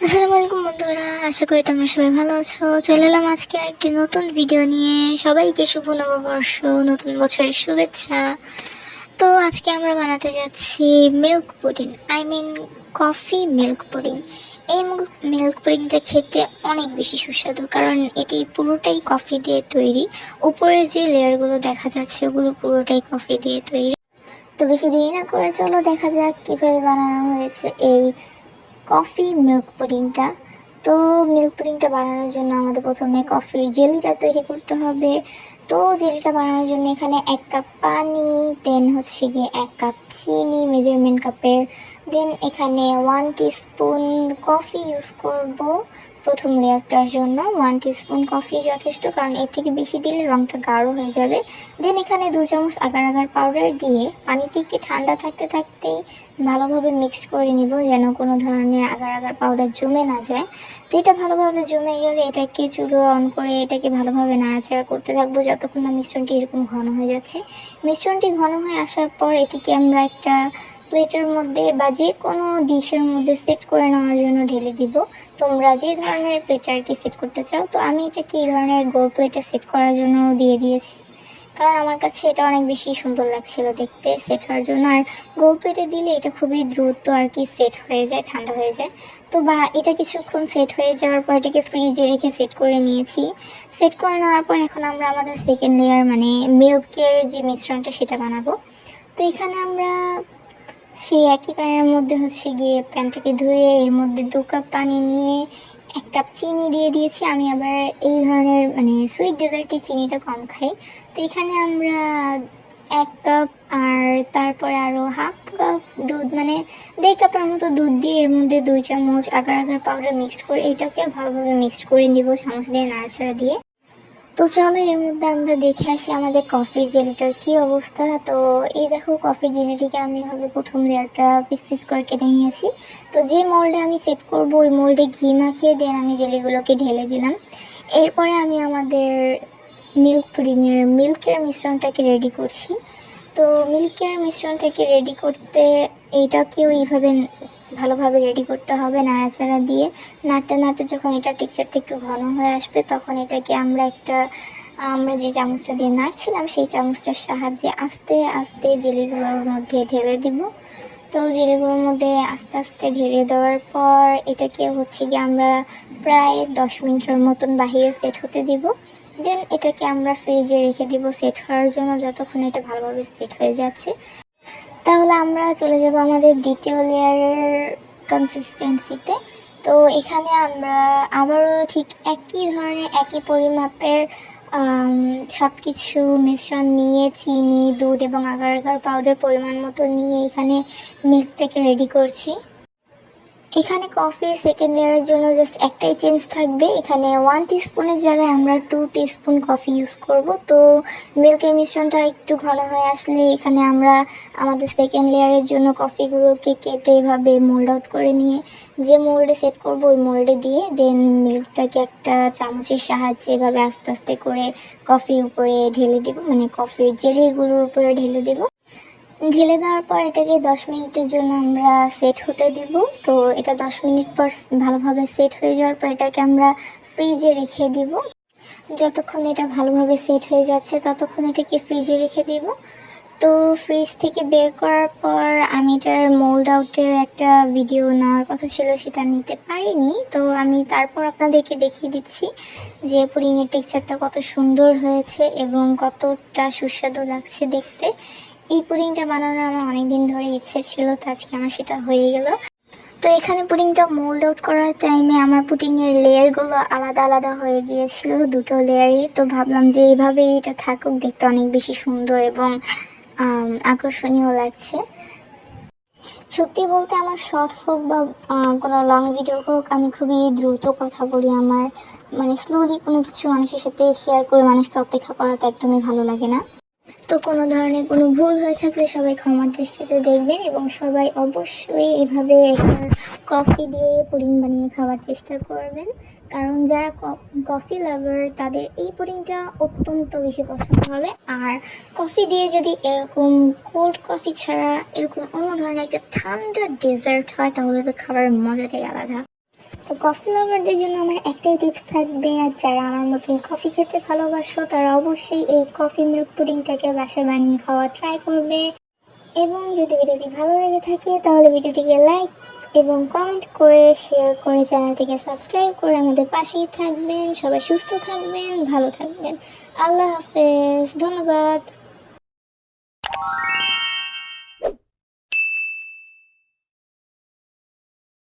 আসসালামু আলাইকুম বন্ধুরা, আশা করি তোমরা সবাই ভালো আছো। চলে এলাম আজকে একটি নতুন ভিডিও নিয়ে। সবাইকে শুভ নববর্ষ, নতুন বছরের শুভেচ্ছা। তো আজকে আমরা বানাতে যাচ্ছি milk pudding, coffee milk pudding. এই মিল্ক পুডিংটা খেতে অনেক বেশি সুস্বাদু, কারণ এটি পুরোটাই কফি দিয়ে তৈরি। উপরে যে লেয়ারগুলো দেখা যাচ্ছে ওগুলো পুরোটাই কফি দিয়ে তৈরি। তো বেশি দেরি না করে চলো দেখা যাক কিভাবে বানানো হয়েছে এই কফি মিল্ক পুডিংটা। তো মিল্ক পুডিংটা বানানোর জন্য আমাদের প্রথমে কফির জেলিটা তৈরি করতে হবে। তো জেলিটা বানানোর জন্য এখানে 1 কাপ পানি, দেন হচ্ছে গিয়ে 1 কাপ চিনি মেজারমেন্ট কাপের, দেন এখানে 1 টিস্পুন কফি ইউজ করব। প্রথম লেয়ারটার জন্য 1 টিস্পুন কফি যথেষ্ট, কারণ এর থেকে বেশি দিলে রঙটা গাঢ় হয়ে যাবে। দেন এখানে 2 চামচ আগার আগার পাউডার দিয়ে পানিটিকে ঠান্ডা থাকতে থাকতেই ভালোভাবে মিক্সড করে নিব, যেন কোনো ধরনের আগার আগার পাউডার জমে না যায়। তো এটা ভালোভাবে জমে গেলে এটাকে চুলো অন করে এটাকে ভালোভাবে নাড়াচাড়া করতে থাকবো যতক্ষণ না মিশ্রণটি এরকম ঘন হয়ে যাচ্ছে। মিশ্রণটি ঘন হয়ে আসার পর এটিকে আমরা একটা প্লেটের মধ্যে বা যে কোনো ডিশের মধ্যে সেট করে নেওয়ার জন্য ঢেলে দিব। তোমরা যে ধরনের প্লেটে আর কি সেট করতে চাও, তো আমি এটাকে এই ধরনের গোল প্লেটে সেট করার জন্য দিয়ে দিয়েছি, কারণ আমার কাছে এটা অনেক বেশি সুন্দর লাগছিল দেখতে সেট হওয়ার জন্য। আর গোল প্লেটে দিলে এটা খুবই দ্রুত আর কি সেট হয়ে যায়, ঠান্ডা হয়ে যায়। তো বা এটা কিছুক্ষণ সেট হয়ে যাওয়ার পর এটাকে ফ্রিজে রেখে সেট করে নিয়েছি। সেট করে নেওয়ার পর এখন আমরা আমাদের সেকেন্ড লেয়ার মানে মিল্কের যে মিশ্রণটা সেটা বানাবো। তো এখানে আমরা সেই একই প্যানের মধ্যে হচ্ছে গিয়ে প্যানটাকে ধুয়ে এর মধ্যে 2 কাপ পানি নিয়ে 1 কাপ চিনি দিয়ে দিয়েছি। আমি আবার এই ধরনের মানে সুইট ডেজার্টের চিনিটা কম খাই। তো এখানে আমরা 1 কাপ আর তারপরে আরও হাফ কাপ দুধ, মানে 1.5 কাপের মতো দুধ দিয়ে এর মধ্যে 2 চামচ আগার আগার পাউডার মিক্সড করে এটাকে ভালোভাবে মিক্সড করে দিব চামচ দিয়ে নাড়াচাড়া দিয়ে। তো চলো এর মধ্যে আমরা দেখে আসি আমাদের কফির জেলিটার কি অবস্থা। তো এই দেখো কফির জেলিটিকে আমি এভাবে প্রথম লেয়ারটা পিস পিস করে কেটে নিয়েছি। তো যে মোল্ডে আমি সেট করব ওই মোল্ডে ঘি মাখিয়ে দিয়ে আমি জেলিগুলোকে ঢেলে দিলাম। এরপরে আমি আমাদের মিল্কের মিশ্রণটাকে রেডি করছি। তো মিল্কের মিশ্রণটাকে রেডি করতে এইটাকেও এইভাবে ভালোভাবে রেডি করতে হবে নাড়াচাড়া দিয়ে। নাড়তে নাড়তে যখন এটা টেক্সচারটা একটু ঘন হয়ে আসবে তখন এটাকে আমরা যে চামচটা দিয়ে নাড়ছিলাম সেই চামচটার সাহায্যে আস্তে আস্তে জেলিগুলোর মধ্যে ঢেলে দিব। তো জেলিগুলোর মধ্যে আস্তে আস্তে ঢেলে দেওয়ার পর এটাকে হচ্ছে গিয়ে আমরা প্রায় 10 মিনিটের মতন বাহিরে সেট হতে দিব। দেন এটাকে আমরা ফ্রিজে রেখে দিব সেট হওয়ার জন্য যতক্ষণ এটা ভালোভাবে সেট হয়ে যাচ্ছে। তাহলে আমরা চলে যাব আমাদের দ্বিতীয় লেয়ারের কনসিস্টেন্সিতে। তো এখানে আমরা আবারও ঠিক একই ধরনের একই পরিমাপের সব কিছু মিশ্রণ নিয়ে চিনি, দুধ এবং আগার আগার পাউডার পরিমাণ মতো নিয়ে এখানে মিল্কটাকে রেডি করছি। এখানে কফির সেকেন্ড লেয়ারের জন্য জাস্ট একটাই চেঞ্জ থাকবে, এখানে 1 টিস্পুনের জায়গায় আমরা 2 টিস্পুন কফি ইউজ করব। তো মিল্কের মিশ্রণটা একটু ঘন হয়ে আসলে এখানে আমরা আমাদের সেকেন্ড লেয়ারের জন্য কফিগুলোকে কেটে এভাবে মোল্ড আউট করে নিয়ে যে মোল্ডে সেট করব ওই মোল্ডে দিয়ে দেন মিল্কটাকে একটা চামচের সাহায্যে এভাবে আস্তে আস্তে করে কফির উপরে ঢেলে দেব, মানে কফির জেলিগুলোর উপরে ঢেলে দেব। ঢেলে দেওয়ার পর এটাকে 10 মিনিটের জন্য আমরা সেট হতে দেব। তো এটা 10 মিনিট পর ভালোভাবে সেট হয়ে যাওয়ার পর এটাকে আমরা ফ্রিজে রেখে দিব। যতক্ষণ এটা ভালোভাবে সেট হয়ে যাচ্ছে ততক্ষণ এটাকে ফ্রিজে রেখে দিব। তো ফ্রিজ থেকে বের করার পর আমি এটার মোল্ড আউটের একটা ভিডিও নেওয়ার কথা ছিল, সেটা নিতে পারিনি। তো আমি তারপর আপনাদেরকে দেখিয়ে দিচ্ছি যে পুডিংয়ের টেক্সচারটা কত সুন্দর হয়েছে এবং কতটা সুস্বাদু লাগছে দেখতে। এই পুডিংটা বানানোর আমার অনেকদিন ধরে ইচ্ছে ছিল, তো আজকে আমার সেটা হয়ে গেল। তো এখানে পুডিংটা মোল্ড আউট করার টাইমে আমার পুডিংয়ের লেয়ারগুলো আলাদা আলাদা হয়ে গিয়েছিল, দুটো লেয়ারই। তো ভাবলাম যে এইভাবেই এটা থাকুক, দেখতে অনেক বেশি সুন্দর এবং আকর্ষণীয় লাগছে। সত্যি বলতে আমার শর্টস হোক বা কোনো লং ভিডিও হোক, আমি খুবই দ্রুত কথা বলি। আমার মানে স্লোলি কোনো কিছু মানুষের সাথে শেয়ার করে মানুষকে অপেক্ষা করাটা একদমই ভালো লাগে না। তো কোনো ধরনের কোনো ভুল হয়ে থাকলে সবাই ক্ষমার দৃষ্টিতে দেখবেন এবং সবাই অবশ্যই এভাবে একবার কফি দিয়ে পুডিং বানিয়ে খাওয়ার চেষ্টা করবেন, কারণ যারা কফি লাভার তাদের এই পুডিংটা অত্যন্ত বেশি পছন্দ হবে। আর কফি দিয়ে যদি এরকম কোল্ড কফি ছাড়া এরকম অন্য ধরনের একটা ঠান্ডা ডেজার্ট হয় তাহলে তো খাবার মজাটাই আলাদা। তো কফি লাভারদের জন্য আমার একটাই টিপস থাকবে, আর যারা আমার মতন কফি খেতে ভালোবাসো তারা অবশ্যই এই কফি মিল্ক পুডিংটাকে বাসায় বানিয়ে খাওয়া ট্রাই করবে। এবং যদি ভিডিওটি ভালো লেগে থাকে তাহলে ভিডিওটিকে লাইক এবং কমেন্ট করে শেয়ার করে চ্যানেলটিকে সাবস্ক্রাইব করে আমাদের পাশেই থাকবেন। সবাই সুস্থ থাকবেন, ভালো থাকবেন। আল্লাহ হাফেজ, ধন্যবাদ।